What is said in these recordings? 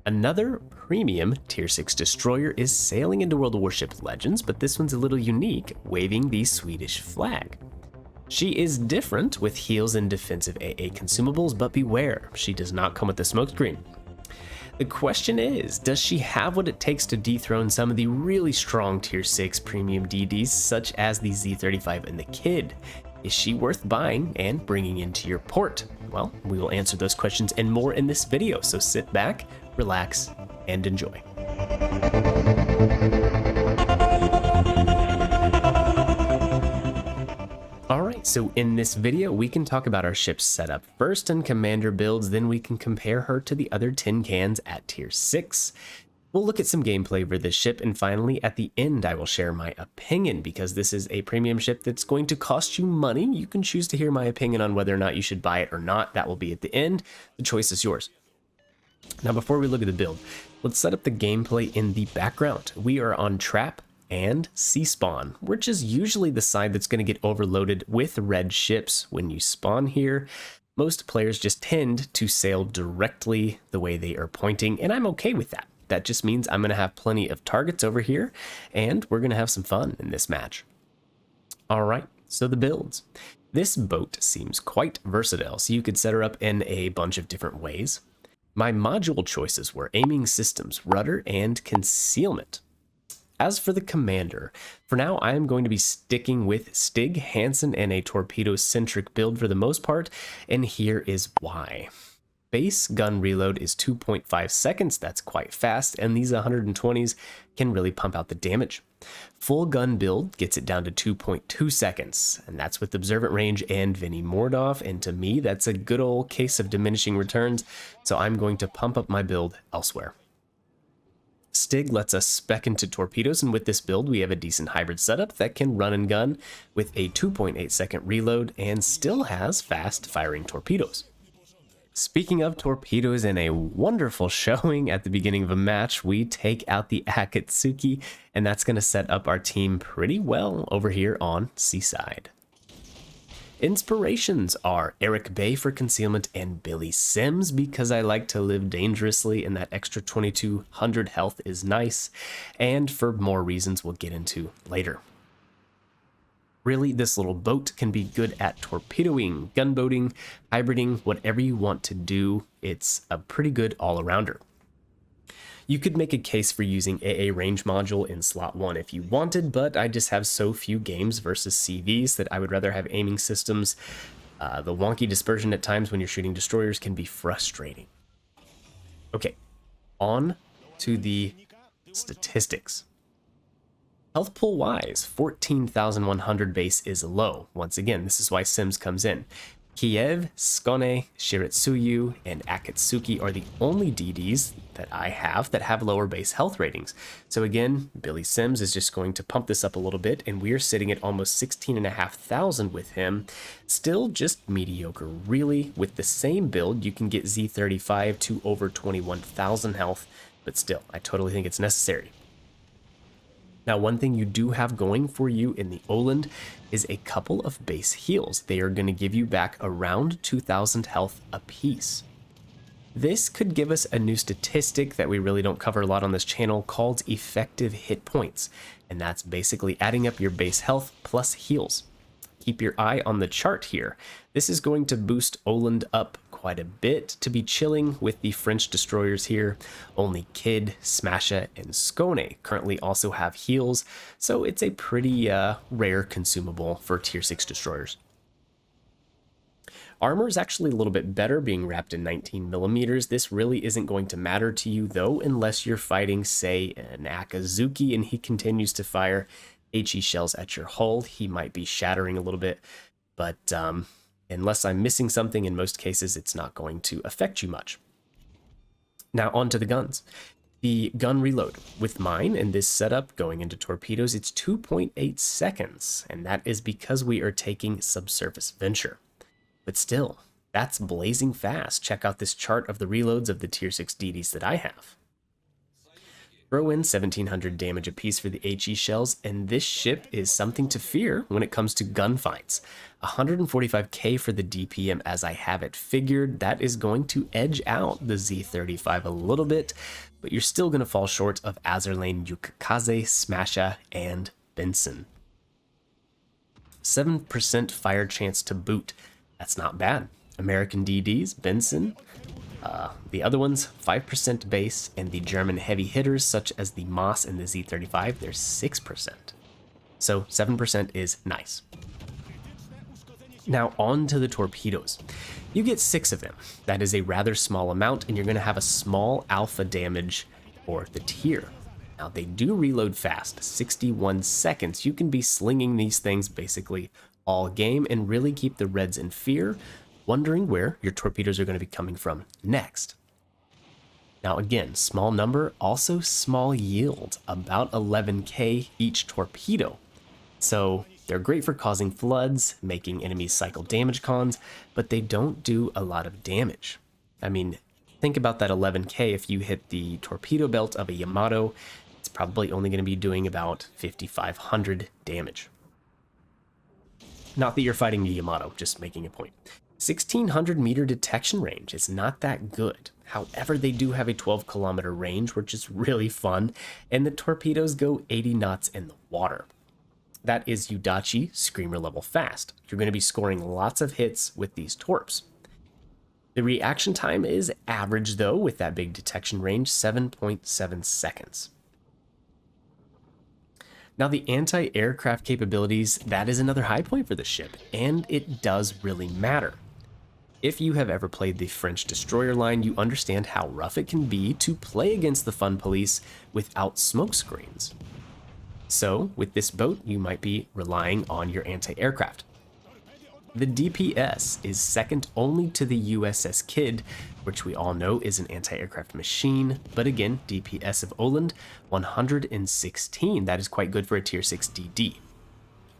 Another premium Tier 6 destroyer is sailing into World of Warships Legends, but this one's a little unique, waving the Swedish flag. She is different with heals and defensive AA consumables, but beware, she does not come with the smokescreen. The question is, does she have what it takes to dethrone some of the really strong Tier 6 premium DDs, such as the Z35 and the Kid? Is she worth buying and bringing into your port? Well, we will answer those questions and more in this video, so sit back, relax, and enjoy. Alright, so in this video we can talk about our ship's setup first and commander builds, then we can compare her to the other tin cans at tier 6. We'll look at some gameplay for this ship, and finally at the end I will share my opinion, because this is a premium ship that's going to cost you money. You can choose to hear my opinion on whether or not you should buy it or not. That will be at the end. The choice is yours. Now before we look at the build, let's set up the gameplay in the background. We are on Trap and Sea Spawn, which is usually the side that's going to get overloaded with red ships when you spawn here. Most players just tend to sail directly the way they are pointing, and I'm okay with that. That just means I'm going to have plenty of targets over here, and we're going to have some fun in this match. Alright, so the builds. This boat seems quite versatile, so you could set her up in a bunch of different ways. My module choices were aiming systems, rudder, and concealment. As for the commander, for now I am going to be sticking with Stig, Hansen, and a torpedo-centric build for the most part, and here is why. Base gun reload is 2.5 seconds, that's quite fast, and these 120s can really pump out the damage. Full gun build gets it down to 2.2 seconds, and that's with observant range and Vinny Mordov, and to me that's a good old case of diminishing returns, so I'm going to pump up my build elsewhere. Stig lets us spec into torpedoes, and with this build we have a decent hybrid setup that can run and gun with a 2.8 second reload and still has fast firing torpedoes. Speaking of torpedoes, in a wonderful showing at the beginning of a match, we take out the Akatsuki, and that's going to set up our team pretty well over here on Seaside. Inspirations are Eric Bey for concealment and Billy Sims because I like to live dangerously and that extra 2200 health is nice, and for more reasons we'll get into later. Really, this little boat can be good at torpedoing, gunboating, hybriding, whatever you want to do. It's a pretty good all-arounder. You could make a case for using AA range module in slot 1 if you wanted, but I just have so few games versus CVs that I would rather have aiming systems. The wonky dispersion at times when you're shooting destroyers can be frustrating. Okay, on to the statistics. Health pool wise, 14,100 base is low. Once again, this is why Sims comes in. Kiev, Skone, Shiretsuyu, and Akatsuki are the only DDs that I have that have lower base health ratings. So again, Billy Sims is just going to pump this up a little bit, and we are sitting at almost 16,500 with him. Still just mediocre, really. With the same build, you can get Z35 to over 21,000 health, but still, I totally think it's necessary. Now, one thing you do have going for you in the Öland is a couple of base heals. They are going to give you back around 2,000 health apiece. This could give us a new statistic that we really don't cover a lot on this channel called effective hit points, and that's basically adding up your base health plus heals. Keep your eye on the chart here. This is going to boost Öland up quite a bit to be chilling with the French destroyers here. Only Kid, Smasha, and Skone currently also have heals, so it's a pretty rare consumable for tier 6 destroyers. Armor is actually a little bit better, being wrapped in 19mm. This really isn't going to matter to you though, unless you're fighting, say, an Akazuki and he continues to fire HE shells at your hull. He might be shattering a little bit, but unless I'm missing something, in most cases, it's not going to affect you much. Now on to the guns. The gun reload with mine in this setup going into torpedoes, it's 2.8 seconds, and that is because we are taking Subsurface Venture. But still, that's blazing fast. Check out this chart of the reloads of the tier 6 DDs that I have. Throw in 1700 damage apiece for the HE shells, and this ship is something to fear when it comes to gunfights. 145k for the DPM as I have it figured. That is going to edge out the Z35 a little bit, but you're still going to fall short of Azerlane, Yukikaze, Smasha, and Benson. 7% fire chance to boot. That's not bad. American DDs, Benson. The other ones, 5% base, and the German heavy hitters such as the Moss and the Z35, they're 6%. So 7% is nice. Now on to the torpedoes. You get 6 of them. That is a rather small amount, and you're going to have a small alpha damage for the tier. Now they do reload fast, 61 seconds. You can be slinging these things basically all game and really keep the Reds in fear, wondering where your torpedoes are going to be coming from next. Now again, small number, also small yield, about 11k each torpedo. So they're great for causing floods, making enemies cycle damage cons, but they don't do a lot of damage. I mean, think about that 11k. If you hit the torpedo belt of a Yamato, it's probably only going to be doing about 5,500 damage. Not that you're fighting the Yamato, just making a point. 1600 meter detection range is not that good. However, they do have a 12-kilometer range, which is really fun, and the torpedoes go 80 knots in the water. That is Udachi Screamer level fast. You're going to be scoring lots of hits with these Torps. The reaction time is average though, with that big detection range, 7.7 seconds. Now the anti-aircraft capabilities, that is another high point for the ship, and it does really matter. If you have ever played the French destroyer line, you understand how rough it can be to play against the Fun Police without smoke screens. So with this boat, you might be relying on your anti-aircraft. The DPS is second only to the USS Kidd, which we all know is an anti-aircraft machine, but again, DPS of Öland, 116. That is quite good for a tier 6 DD.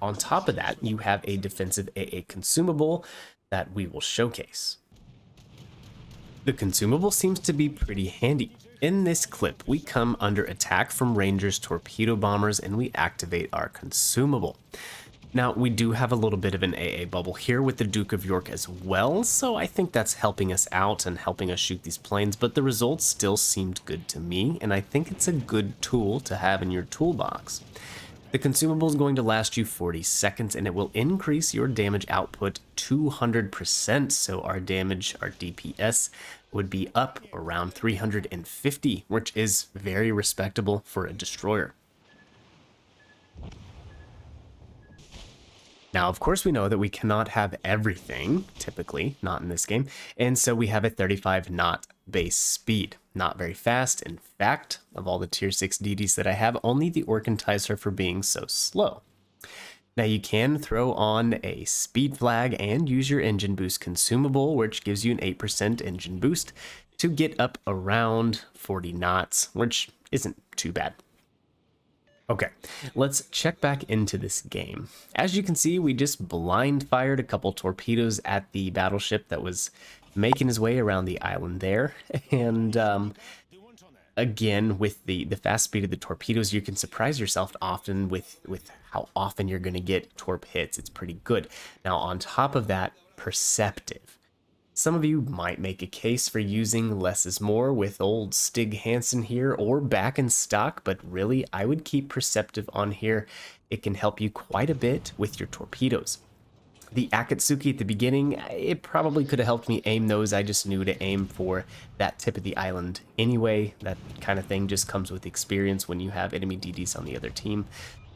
On top of that, you have a defensive AA consumable that we will showcase. The consumable seems to be pretty handy. In this clip, we come under attack from Rangers torpedo bombers and we activate our consumable. Now, we do have a little bit of an AA bubble here with the Duke of York as well, so I think that's helping us out and helping us shoot these planes, but the results still seemed good to me, and I think it's a good tool to have in your toolbox. The consumable is going to last you 40 seconds, and it will increase your damage output 200%, so our damage, our DPS, would be up around 350, which is very respectable for a destroyer. Now, of course, we know that we cannot have everything, typically, not in this game, and so we have a 35 knot base speed. Not very fast. In fact, of all the tier 6 DDs that I have, only the Orcantise her for being so slow. Now, you can throw on a speed flag and use your engine boost consumable, which gives you an 8% engine boost to get up around 40 knots, which isn't too bad. Okay, let's check back into this game. As you can see, we just blind fired a couple torpedoes at the battleship that was making his way around the island there. And again, with the fast speed of the torpedoes, you can surprise yourself often with how often you're going to get torp hits. It's pretty good. Now, on top of that, Perceptive. Some of you might make a case for using less is more with old Stig Hansen here or back in stock, but really I would keep Perceptive on here. It can help you quite a bit with your torpedoes. The Akatsuki at the beginning, it probably could have helped me aim those. I just knew to aim for that tip of the island anyway. That kind of thing just comes with experience when you have enemy DDs on the other team.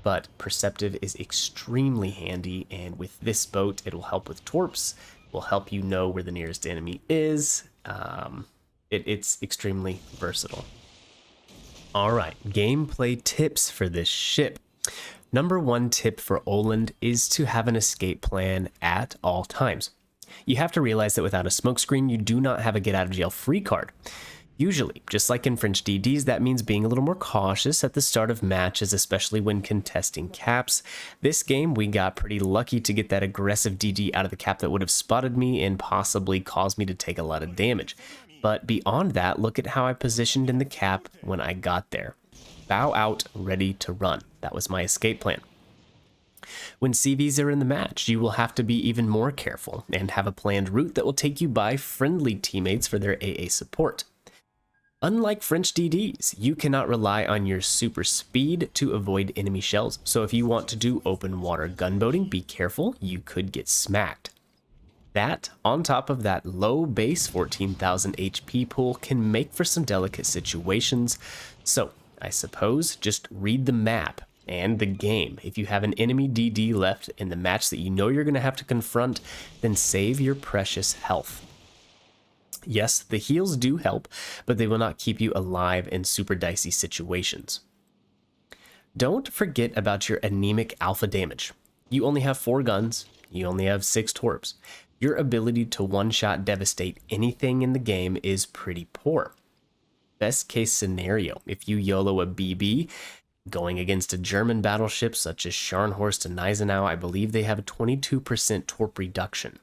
But Perceptive is extremely handy, and with this boat, it'll help with Torps. Will help you know where the nearest enemy is. It's extremely versatile. All right, gameplay tips for this ship. Number one tip for Öland is to have an escape plan at all times. You have to realize that without a smokescreen, you do not have a get out of jail free card. Usually, just like in French DDs, that means being a little more cautious at the start of matches, especially when contesting caps. This game, we got pretty lucky to get that aggressive DD out of the cap that would have spotted me and possibly caused me to take a lot of damage. But beyond that, look at how I positioned in the cap when I got there. bow out, ready to run. That was my escape plan. When CVs are in the match, you will have to be even more careful and have a planned route that will take you by friendly teammates for their AA support. Unlike French DDs, you cannot rely on your super speed to avoid enemy shells, so if you want to do open water gunboating, be careful, you could get smacked. That, on top of that low base 14,000 HP pool, can make for some delicate situations, so I suppose just read the map and the game. If you have an enemy DD left in the match that you know you're going to have to confront, then save your precious health. Yes, the heals do help, but they will not keep you alive in super dicey situations. Don't forget about your anemic alpha damage. You only have 4 guns, you only have 6 torps. Your ability to one-shot devastate anything in the game is pretty poor. Best case scenario, if you YOLO a BB, going against a German battleship such as Scharnhorst and Gneisenau, I believe they have a 22% torp reduction.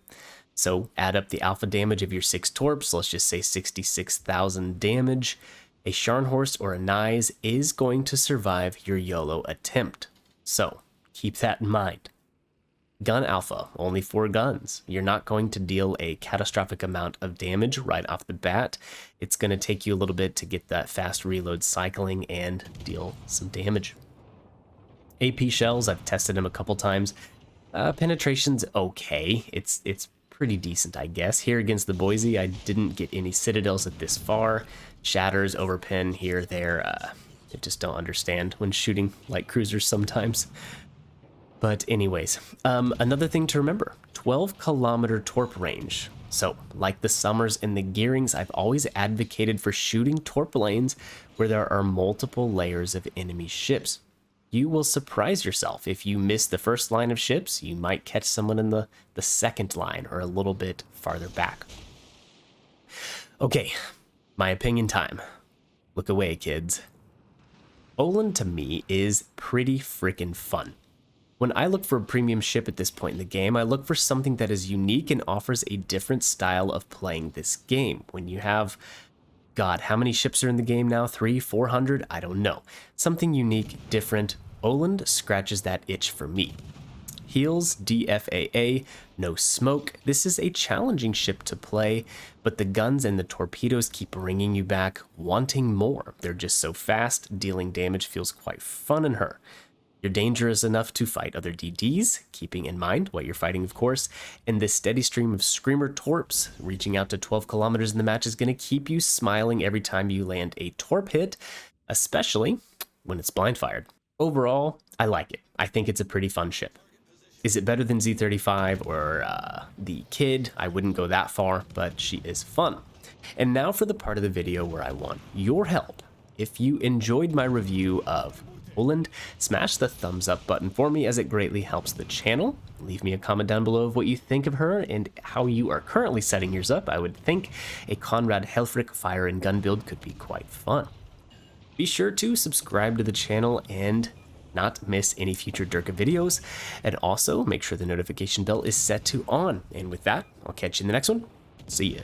So add up the alpha damage of your 6 torps, let's just say 66,000 damage. A Scharnhorst or a Gneis is going to survive your YOLO attempt. So keep that in mind. Gun alpha, only 4 guns. You're not going to deal a catastrophic amount of damage right off the bat. It's going to take you a little bit to get that fast reload cycling and deal some damage. AP shells, I've tested them a couple times. Penetration's okay. It's pretty decent, I guess. Here against the Boise, I didn't get any citadels at this far. Shatters, overpen, here, there. I just don't understand when shooting light cruisers sometimes. But anyways, another thing to remember, 12-kilometer torp range. So, like the Summers and the Gearings, I've always advocated for shooting torp lanes where there are multiple layers of enemy ships. You will surprise yourself. If you miss the first line of ships, you might catch someone in the second line or a little bit farther back. Okay, my opinion time. Look away, kids. Öland to me is pretty freaking fun. When I look for a premium ship at this point in the game, I look for something that is unique and offers a different style of playing this game. When you have, God, how many ships are in the game now? 300, 400? I don't know. Something unique, different. Öland scratches that itch for me. Heals, DFAA, no smoke. This is a challenging ship to play, but the guns and the torpedoes keep bringing you back, wanting more. They're just so fast, dealing damage feels quite fun in her. You're dangerous enough to fight other DDs, keeping in mind what you're fighting, of course, and this steady stream of Screamer Torps reaching out to 12 kilometers in the match is going to keep you smiling every time you land a Torp hit, especially when it's blind fired. Overall, I like it. I think it's a pretty fun ship. Is it better than Z35 or the Kid? I wouldn't go that far, but she is fun. And now for the part of the video where I want your help. If you enjoyed my review of Öland, smash the thumbs up button for me as it greatly helps the channel. Leave me a comment down below of what you think of her and how you are currently setting yours up. I would think a Conrad Helfrich fire and gun build could be quite fun. Be sure to subscribe to the channel and not miss any future Derka videos, and also make sure the notification bell is set to on. And with that, I'll catch you in the next one. See ya.